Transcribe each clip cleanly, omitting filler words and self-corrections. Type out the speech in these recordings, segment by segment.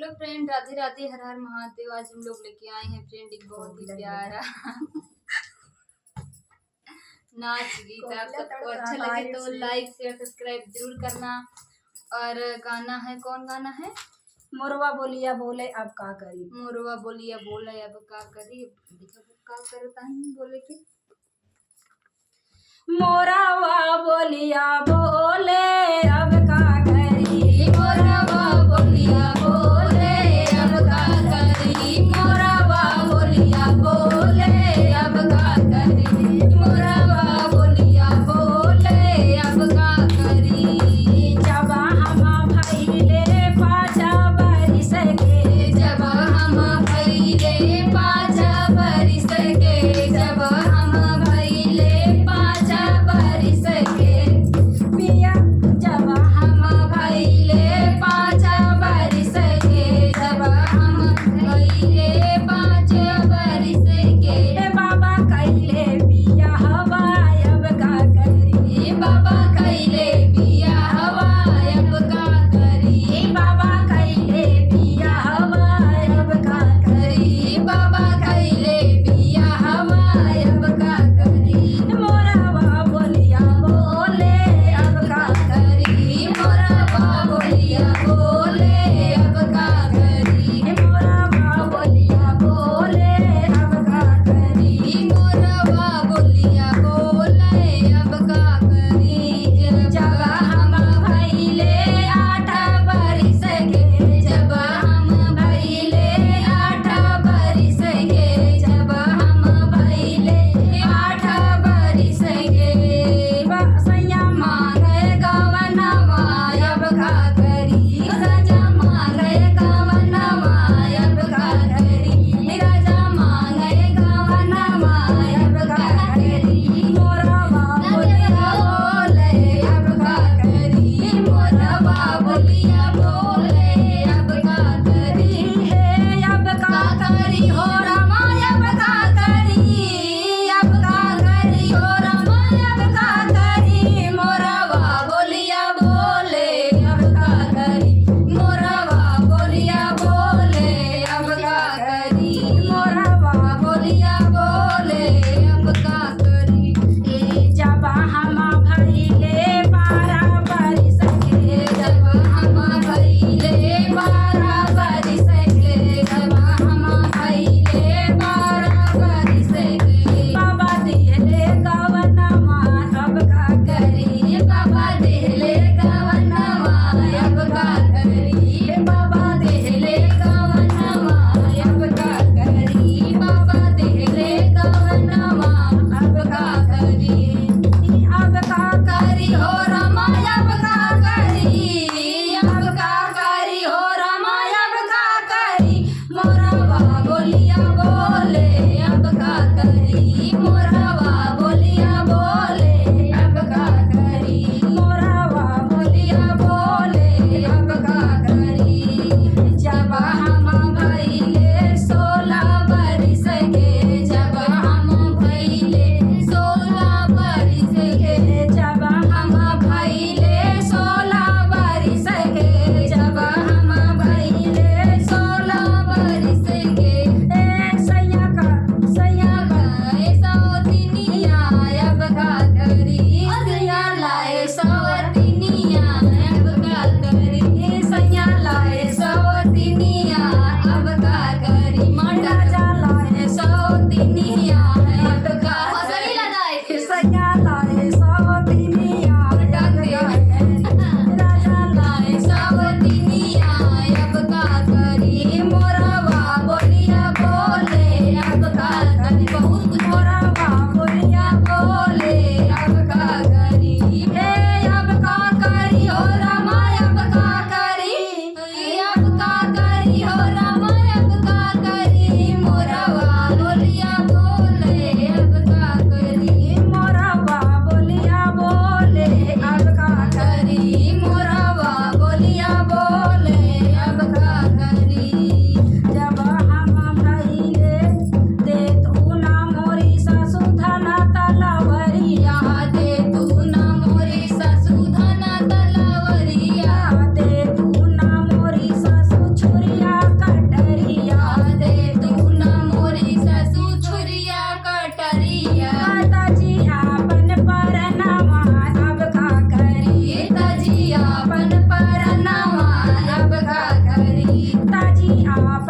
Hello friend, Radhe Radhe, हर हर महादेव। आज हम लोग लेके आए हैं फ्रेंड एक बहुत ही प्यारा नाच गीत। आप सबको अच्छा लगे तो लाइक शेयर सब्सक्राइब जरूर करना। और गाना है, कौन गाना है? मोरवा बोलिया बोले अब का करी। मोरवा बोलिया बोले अब का करी। देखो का करता है बोले के। मोरवा बोलिया बोले अब का करी। मोरवा बोलिया बोले अब का करी। मोरवा बोलिया बोले अब का करी। मोरवा बोलिया बोले अब का करी। जब हम भइले पाँच बरिस के। जब हम भइले पाँच बरिस के। जब हम भइले पाँच बरिस के। पिया जब हम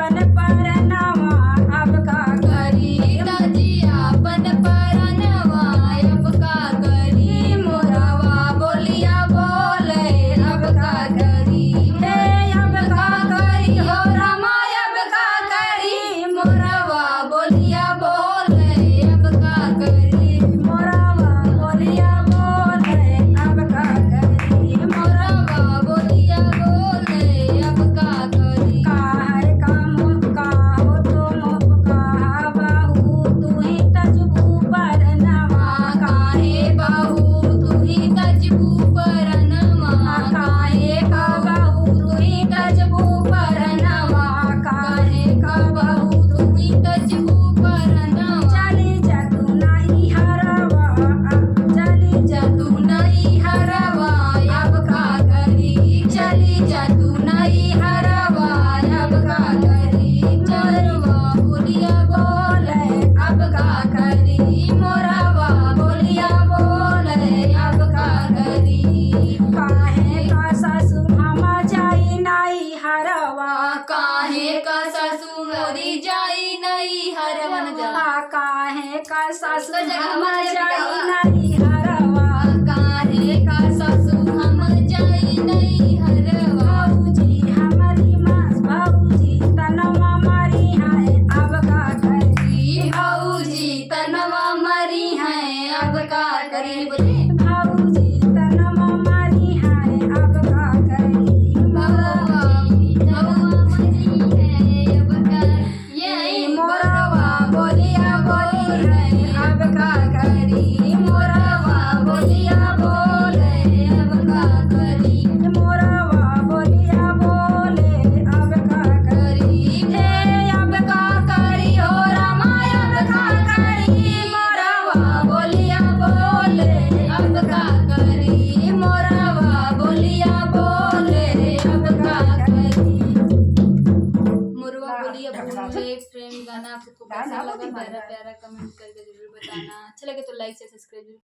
अपन परनवा अब का करी पिताजी आपन परनवा अब का करी मोरवा बोलिया बोले अब का करी हे अब का करी हो रामा अब का करी मोरवा बोलिया बोले अब का करी मोरवा बोलिया बोले अब का करी मोरवा बोलिया बोले अब का करी काहे का मुक्का हो तुम का बाहू तू ही तजबू परनवा काहे बाहू तू ही तजबू परनवा काहे का बाहू तू ही तजबू परनवा काहे का बाहू तू ही तजबू परनवा चली जा तू नहीं हरवा चली जा तू नहीं हरवा अब का करी चली जा तू नहीं हरवा अब का करी मोरवा बोलिया बोले अब का करी मोरवा बोलिया बोले अब का करी काहे का सासू हम जाई नहीं हरवा काहे का सासू मोरी जाई नहीं हरवन जा काहे का सासू तो जगह हम हमारे जाई बिटावा। नहीं हरवा काहे का सासू हम जाई नहीं हरवा भाऊजी हमारी मास भाऊजी तनवा मारी है अब का करी भाऊजी तनवा मरी है अब का करी बोले भाऊजी तनवा मारी है अब का करी बउआ मरी है अब का यही मोरवा बोलिया बोली है अब का करी मोरवा बोलिया बोले अब का करी मोरवा बोलिया बोले अब का करी हे अब का करी हो रामा अब का करी मोरवा बोलिया बोले अब का करी मोरवा बोलिया बोले अब का करी मुरवा बोलिया बोले प्रेम गाना आप सबको कैसा लगा प्यारा प्यारा कमेंट करके जरूर बताना अच्छा लगे तो लाइक से सब्सक्राइब